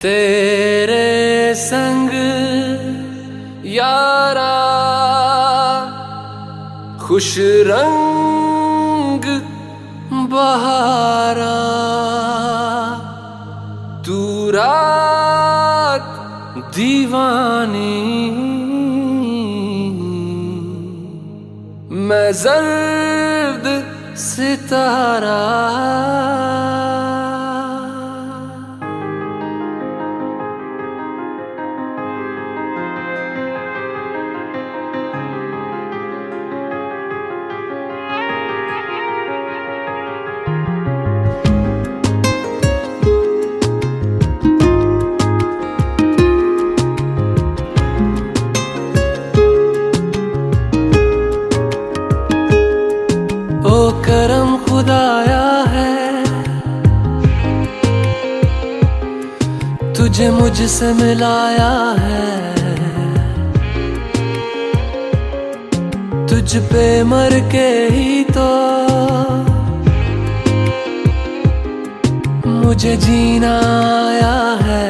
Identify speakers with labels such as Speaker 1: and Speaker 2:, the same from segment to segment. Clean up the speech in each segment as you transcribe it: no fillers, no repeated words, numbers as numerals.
Speaker 1: तेरे संग यारा खुश रंग बहारा, तू रात दीवानी, मैं जर्द सितारा। ओ करम खुदाया है, तुझे मुझसे मिलाया है। तुझ पे मर के ही तो मुझे जीना आया है।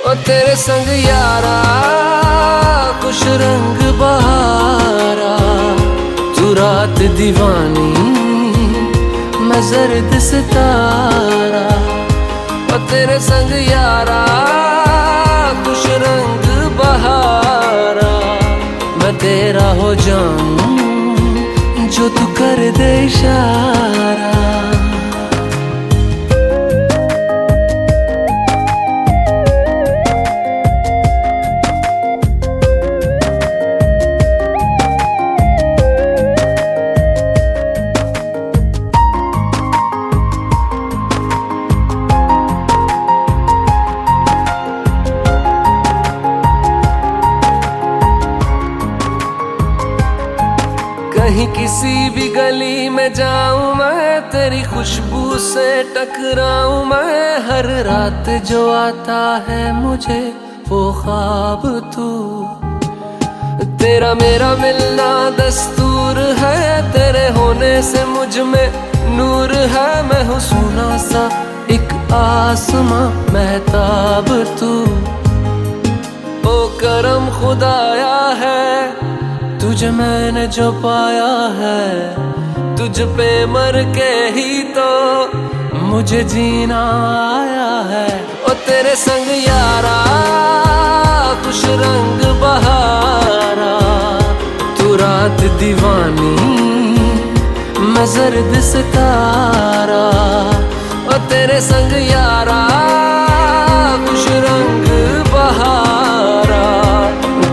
Speaker 1: ओ तेरे संग यारा खुश रंग बहारा, तू रात दीवानी, मैं जर्द सितारा। ओ तेरे संग यारा खुश रंग बहारा, मैं तेरा हो जाऊं जो तू कर दे इशारा। कहीं किसी भी गली में जाऊं मैं, तेरी खुशबू से टकराऊं मैं। हर रात जो आता है मुझे वो ख्वाब तू, तेरा मेरा मिलना दस्तूर है। तेरे होने से मुझ में नूर है, मैं हूँ सोना सा एक आसमां महताब तू। ओ करम खुदाया है, तुझे मैंने जो पाया है। तुझ पे मर के ही तो मुझे जीना आया है। ओ तेरे संग यारा खुश रंग बहारा, तू रात दीवानी, मैं जर्द सितारा। ओ तेरे संग यारा खुश रंग बहारा,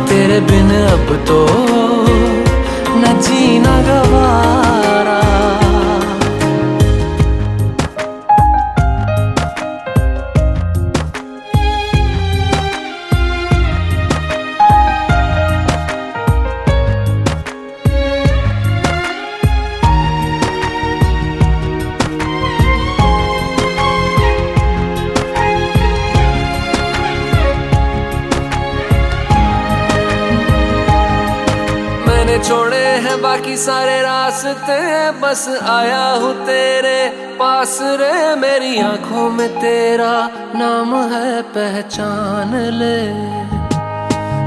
Speaker 1: तेरे बिन अब तो न जीना गवारा। छोड़े हैं बाकी सारे रास्ते, बस आया हूँ तेरे पास रे। मेरी आंखों में तेरा नाम है, पहचान ले।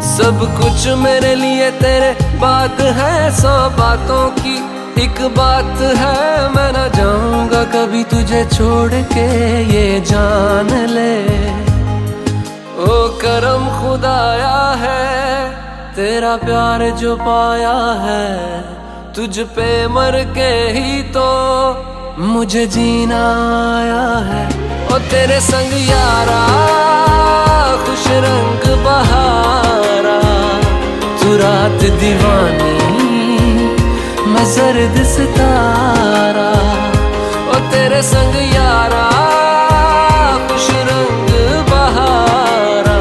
Speaker 1: सब कुछ मेरे लिए तेरे बात है, 100 बातों की एक बात है। मैं ना जाऊंगा कभी तुझे छोड़ के, ये जान ले। ओ करम खुदाया है, तेरा प्यार जो पाया है। तुझ पे मर के ही तो मुझे जीना आया है। ओ तेरे संग यारा खुश रंग बहारा, तू रात दीवानी, मैं जर्द सितारा। ओ तेरे संग यारा खुश रंग बहारा,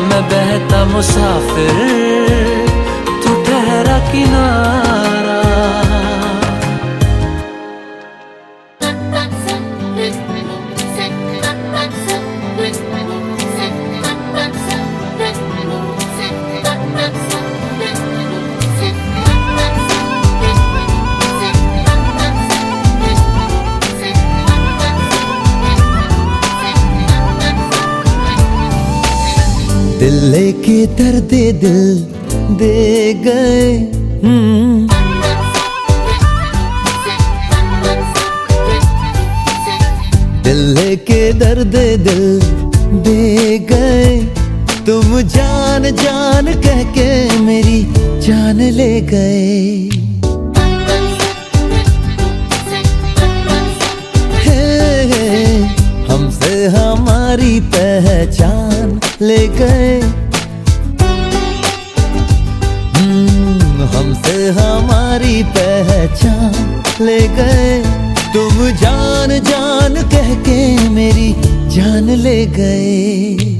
Speaker 1: मैं बहता मुसाफिर, तू ठहरा किनारा।
Speaker 2: दिल लेके दर्द दिल दे गए। दिल लेके दर्द दिल दे गए। तुम जान जान कह के मेरी जान ले गए। हमसे हमारी पहचान ले गए। हमसे हमारी पहचान ले गए। तुम जान जान कह के मेरी जान ले गए।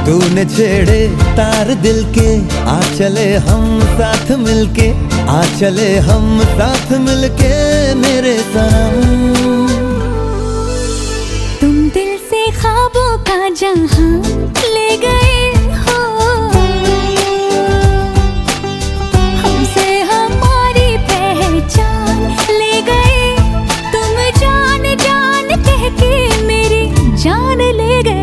Speaker 2: तूने छेड़े तार दिल के, आ चले हम साथ मिलके, आ चले हम साथ मिलके मेरे सनम।
Speaker 3: तुम दिल से ख्वाबों का जहां ले गए हो। हमसे हमारी पहचान ले गए। तुम जान जान कह के मेरी जान ले गए।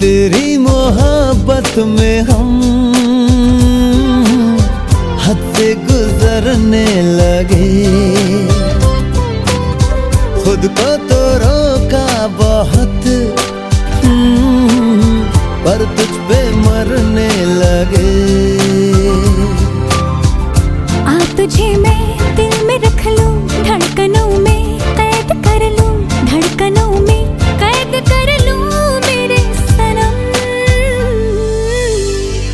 Speaker 2: तेरी मोहब्बत में हम हद से गुजरने लगे। खुद को तो रोका बहुत, पर तुझ पे मरने लगे।
Speaker 3: आ तुझे मैं दिल में रख लूं, धड़कनों में कैद कर लूं, धड़कनों में कैद कर लूं मेरे सनम।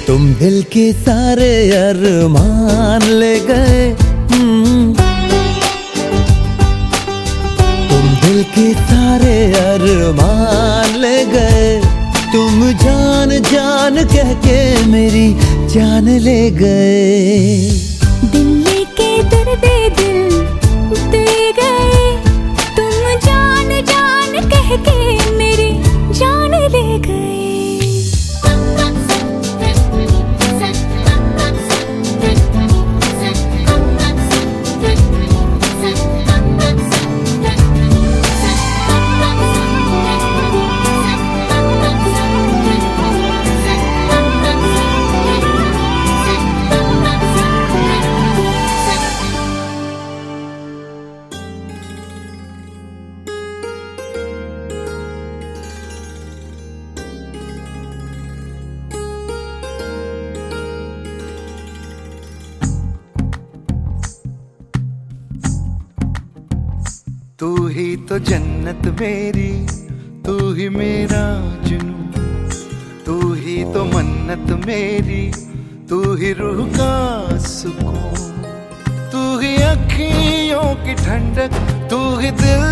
Speaker 2: तुम दिल के सारे अरमान ले गए। तुम दिल के सारे अरमान ले गए। तुम जान जान कह के मेरी जान ले गए।
Speaker 3: दिल लेके दर्द दिल दे गए। तुम जान जान कह के मेरी जान ले गए।
Speaker 4: तू ही तो जन्नत मेरी, तू ही मेरा जुनून, तू ही तो मन्नत मेरी, तू ही रूह का सुकून, तू ही अखियों की ठंडक, तू ही दिल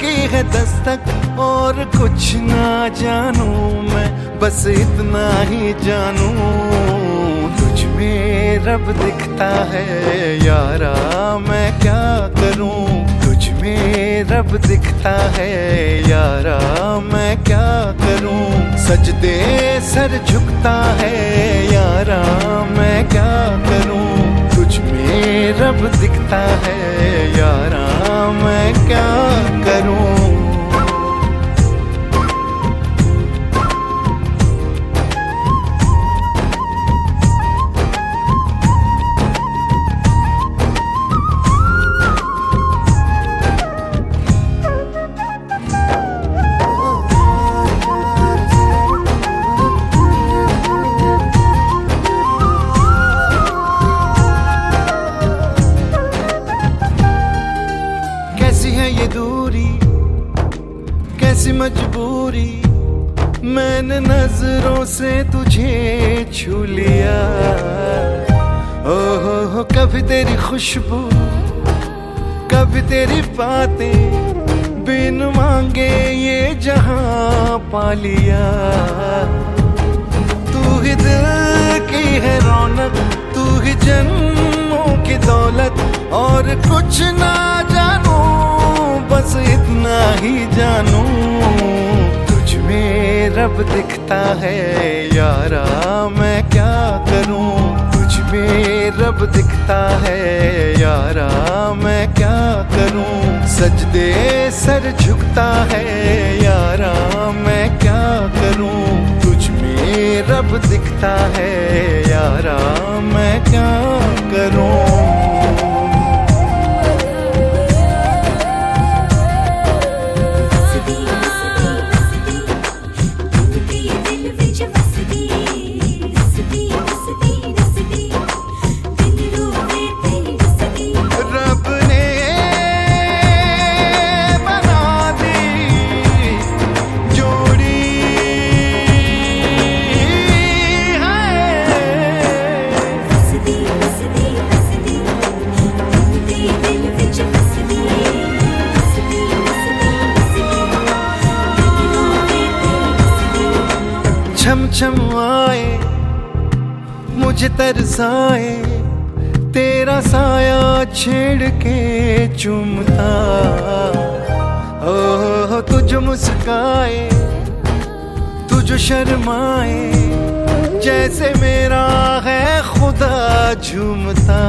Speaker 4: की है दस्तक। और कुछ ना जानू मैं, बस इतना ही जानू, तुझ में रब दिखता है यारा, मैं क्या करूं तुझ में रब दिखता है यारा, मैं क्या करूं। सजदे सर झुकता है यारा, मैं क्या करूं। तुझ में रब दिखता है यारा, मैं क्या करूं। कैसी है ये दूरी, कैसी मजबूरी, मैंने नजरों से तुझे छू लिया। ओहो कभी तेरी खुशबू, कभी तेरी बातें, बिन मांगे ये जहां पा लिया। तू ही दिल की है रौनक, तू ही जन्मों की दौलत, और कुछ ना जानू बस इतना ही जानू। तुझ में रब दिखता है यारा, मैं क्या करूं। तुझ में रब दिखता है यारा, मैं क्या करूं। सजदे सर झुकता है यारा, मैं क्या करूं। तुझ में रब दिखता है यारा, मैं क्या करूं। छम छम आए मुझे तरसाए, तेरा साया छेड़ के चूमता। ओह तुझ मुस्काए, तुझ शर्माए, जैसे मेरा है खुदा झूमता।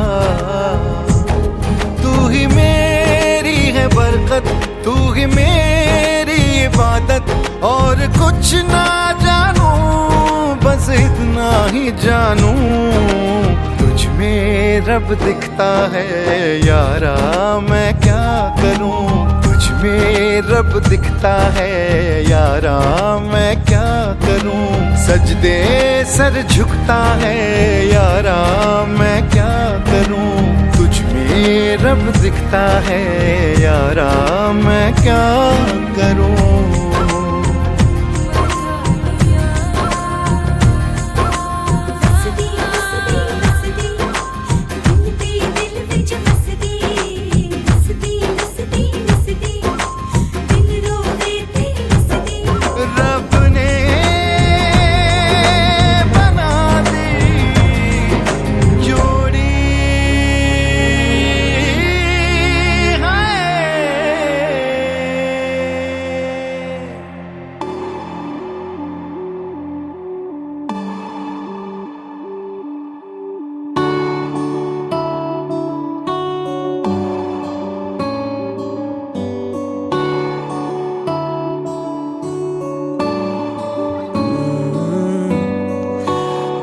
Speaker 4: तू ही मेरी है बरकत, तू ही मेरी इबादत, और कुछ ना जानू बस इतना ही जानू। तुझ में रब दिखता है यारा, मैं क्या करूं। तुझ में रब दिखता है यारा, मैं क्या करूं। सजदे सर झुकता है यारा, मैं क्या करूं। तुझ में रब दिखता है यारा, मैं क्या करूं।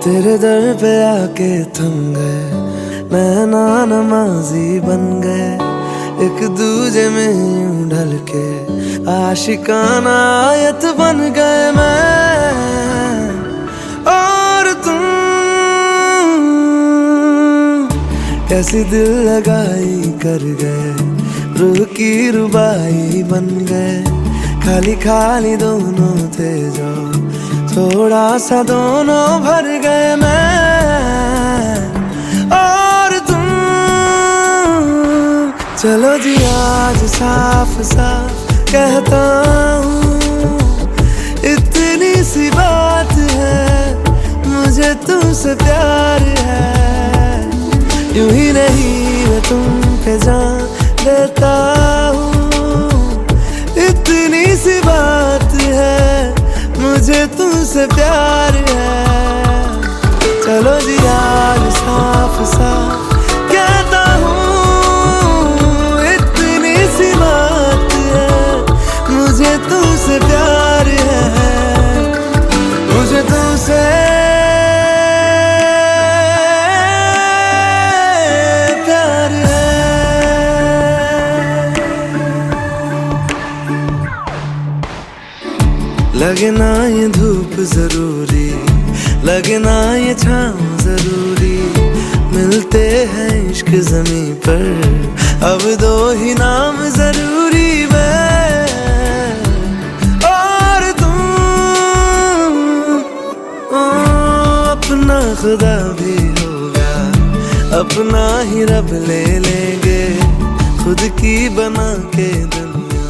Speaker 5: तेरे दर पे आके थम गए, नैना नमाजी बन गए। एक दूजे में यूं ढल के आशिकाना आयत बन गए मैं और तुम। कैसी दिल लगाई कर गए, रूह की रुबाई बन गए। खाली खाली दोनों थे जो, थोड़ा सा दोनों भर गए मैं और तुम। चलो जी आज साफ साफ कहता हूँ, इतनी सी बात है, मुझे तुमसे प्यार है। यूं ही नहीं मैं तुम पे जान देता हूँ, तुमसे प्यार है। चलो जी यार साफ साफ कहता हूँ, इतनी सी बात है, मुझे तुमसे प्यार है, मुझे तुमसे प्यार है। लगे ना ये धूप जरूरी, लगे ना ये छाँव जरूरी, मिलते हैं इश्क ज़मीं पर, अब दो ही नाम जरूरी मैं और तुम। ओ, अपना खुदा भी होगा, अपना ही रब ले लेंगे, खुद की बना के दुनिया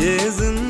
Speaker 5: ये जिंदगी।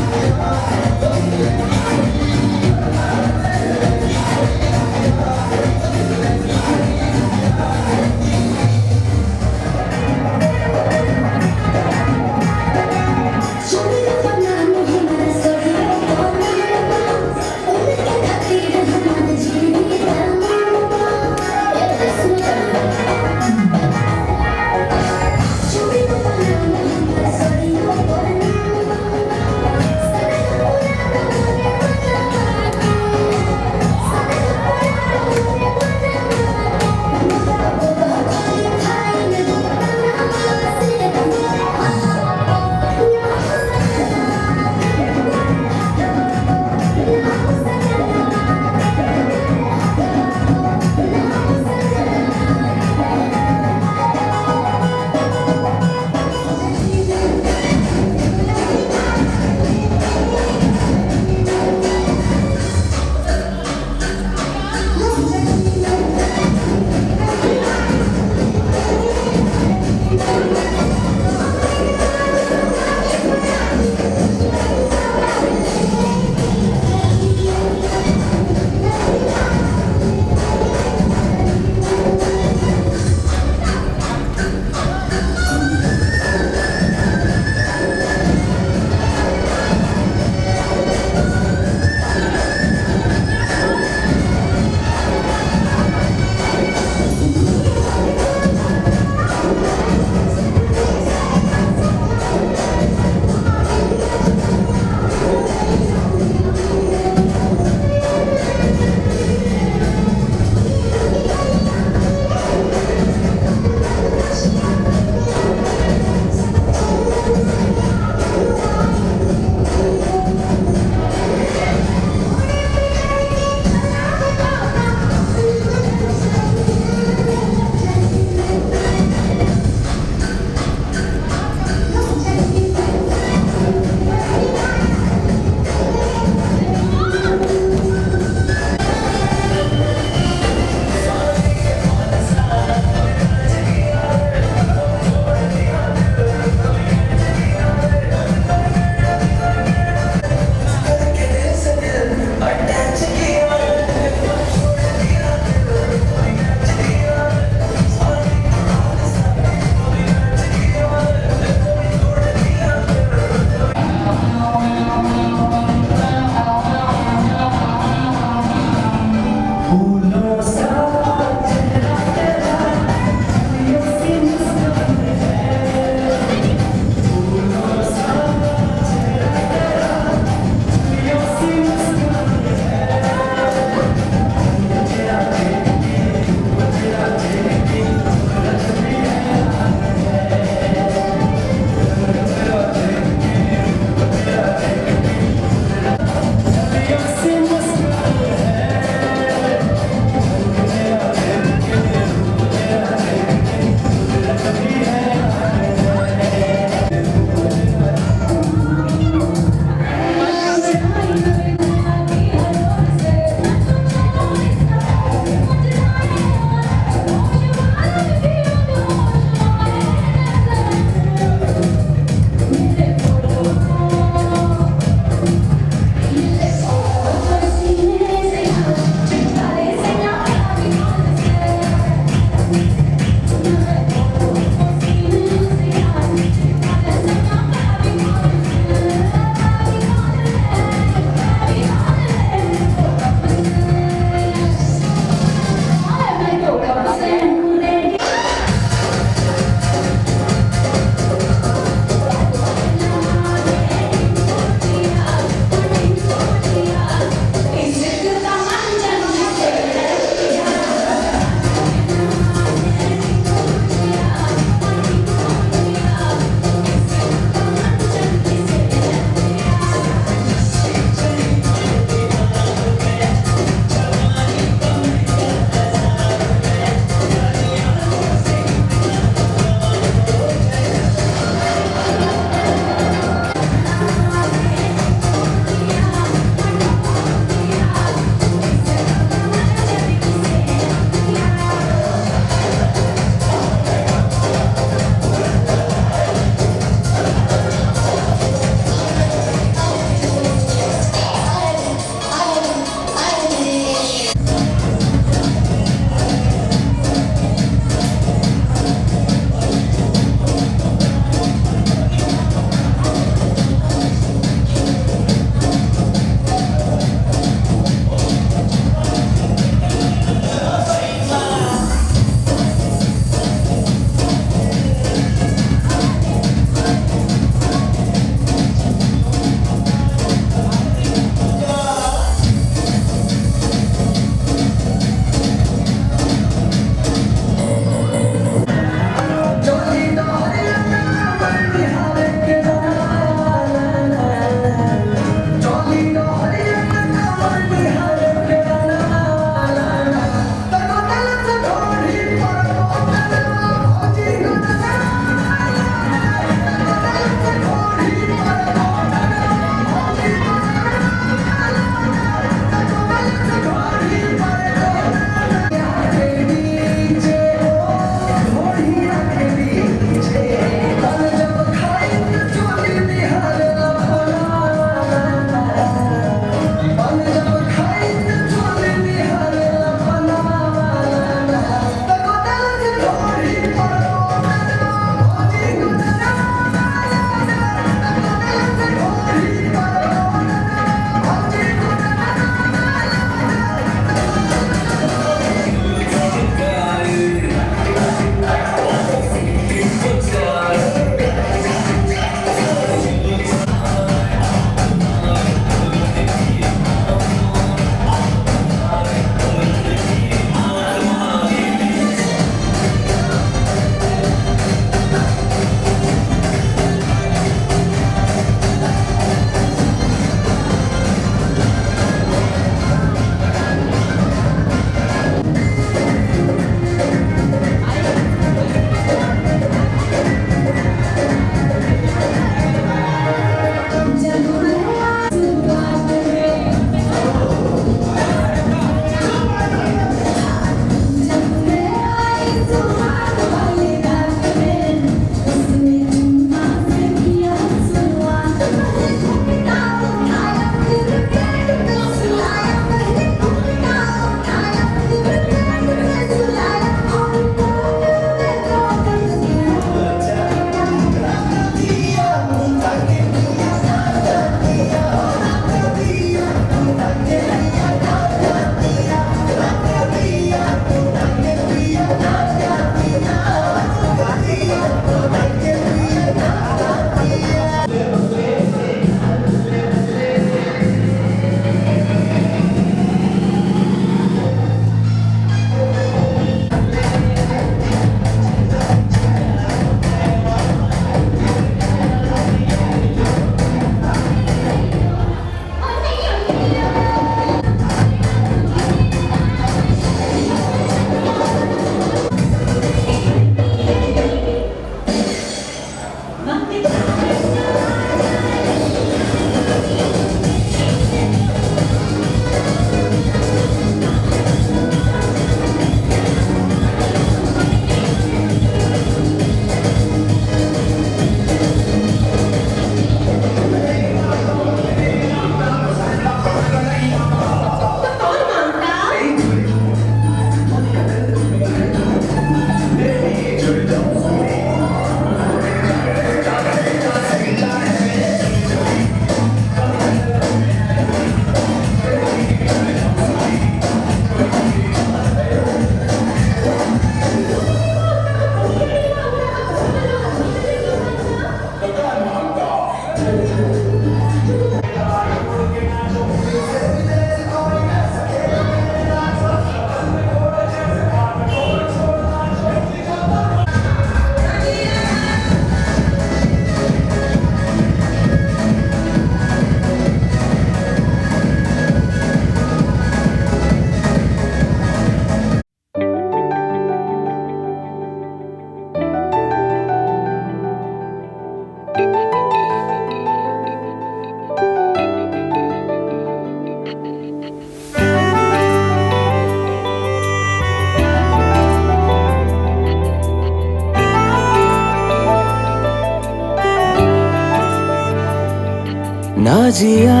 Speaker 5: ना जिया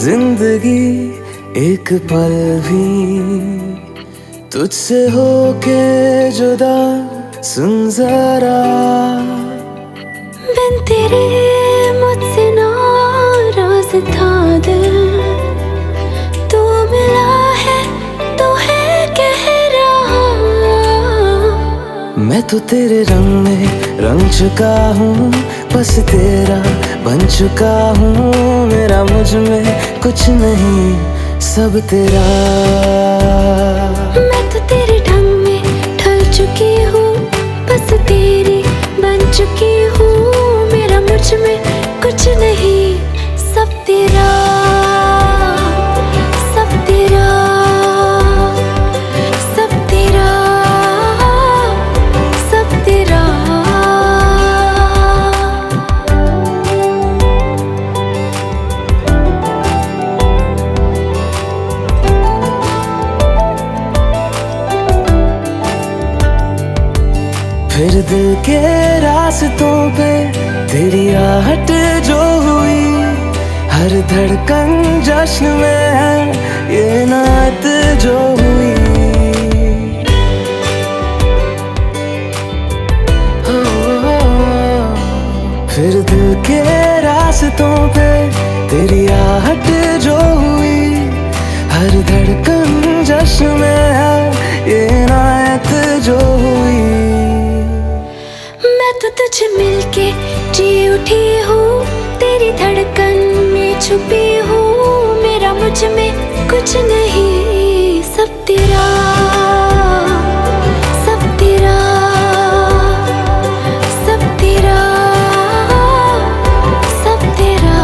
Speaker 5: जिंदगी एक पल भी तुझसे होके जुदा। सुन जरा
Speaker 3: बिन तेरे मुझसे नाराज था दिल, तू मिला है तो है कह रहा।
Speaker 5: मैं तो तेरे रंग में रंग चुका हूँ, बस तेरा बन चुका हूँ। मेरा मुझ में कुछ नहीं, सब तेरा।
Speaker 3: मैं तो तेरे ढंग में ढल चुकी हूँ, बस तेरी बन चुकी हूँ। मेरा मुझ में कुछ नहीं, सब तेरा, सब तेरा, सब तेरा, सब तेरा।
Speaker 5: फिर दिल के रास्तों पे तेरी आहट जो हुई, हर धड़कन जश्न में है ये नात जो हुई। फिर दिल के रास्तों पे तेरी आहट जो हुई, हर धड़कन जश्न में है ये नात जो हुई।
Speaker 3: मैं तो तुझे मिलके जी उठी हूँ, तेरी धड़कन में छुपी हूँ। मेरा मुझ में कुछ नहीं, सब तेरा, सब तेरा, सब तेरा, सब तेरा।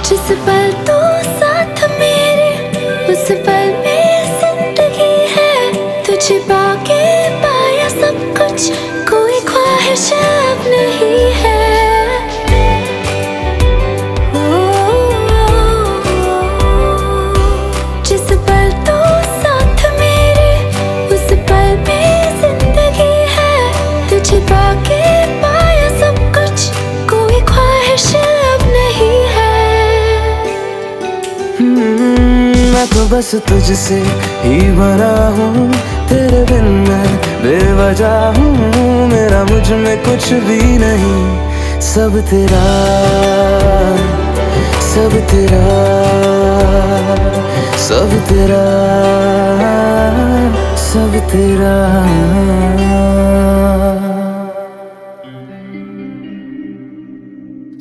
Speaker 3: जिस पल तू साथ मेरे, उस पल में जिंदगी है। तुझे पाके पाया सब कुछ, कोई ख्वाहिश अब नहीं है। जिस पल तू साथ मेरे, उस पल में जिंदगी है। तुझे पाके पाया सब कुछ, कोई ख्वाहिश अब नहीं है।
Speaker 5: मैं तो बस तुझसे ही भरा हूँ, तेरे बिन मैं बेवजह हूँ। मेरा मुझ में कुछ भी नहीं, सब तेरा, सब तेरा, सब तेरा, सब तेरा।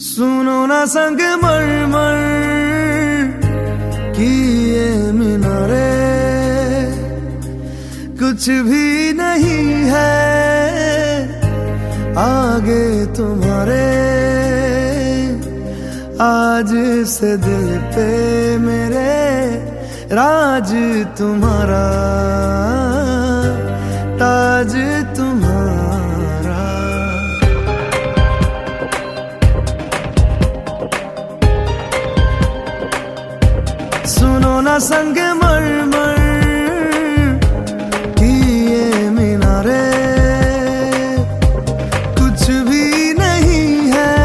Speaker 5: सुनो ना संग मरमर कि ये मीनारे कुछ भी नहीं है आगे तुम्हारे। आज से दिल पे मेरे राज तुम्हारा, ताज तुम्हारा। सुनो ना संग मरमर कि ये मीनारे कुछ भी नहीं है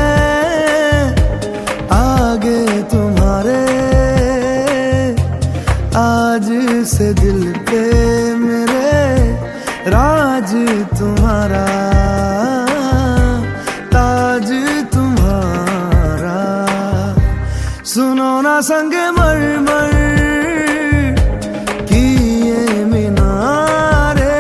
Speaker 5: आगे तुम्हारे। आज से दिल पे मेरे राज तुम्हारा, ताज तुम्हारा। सुनो ना संग मरमर कि ये मीनारे।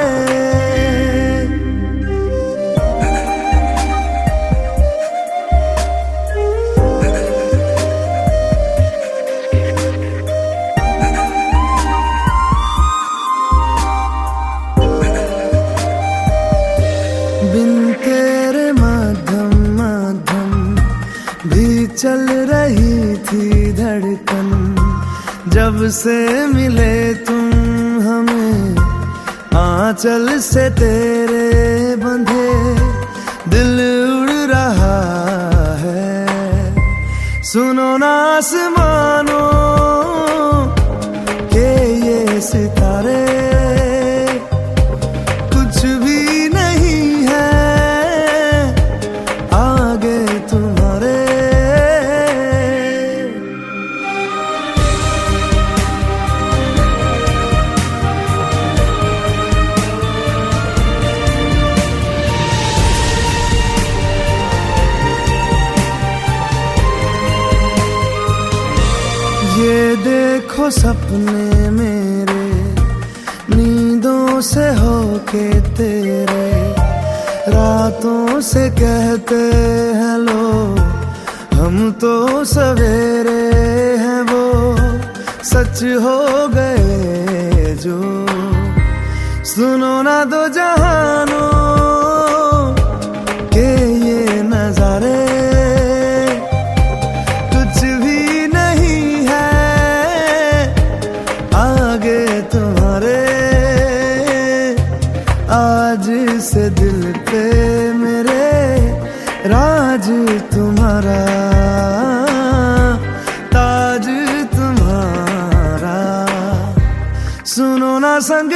Speaker 5: बिन तेरे माध्यम माध्यम भी चल रही थी धड़कन। जब से मिले तुम आंचल से तेरे बंधे दिल उड़ रहा है। सुनो ना आसमानों के ये सितारे, कुछ भी नहीं है आगे तुम्हारे। ये देखो सपने मेरे नींदों से होके तेरे, रातों से कहते हैं लोग हम तो सवेरे हैं, वो सच हो गए जो। सुनो ना दो जहानों के ये नजारे, कुछ भी नहीं है आगे तुम्हारे। आज से दिल पे मेरे राज तुम्हारा, ताज तुम्हारा। सुनो ना संग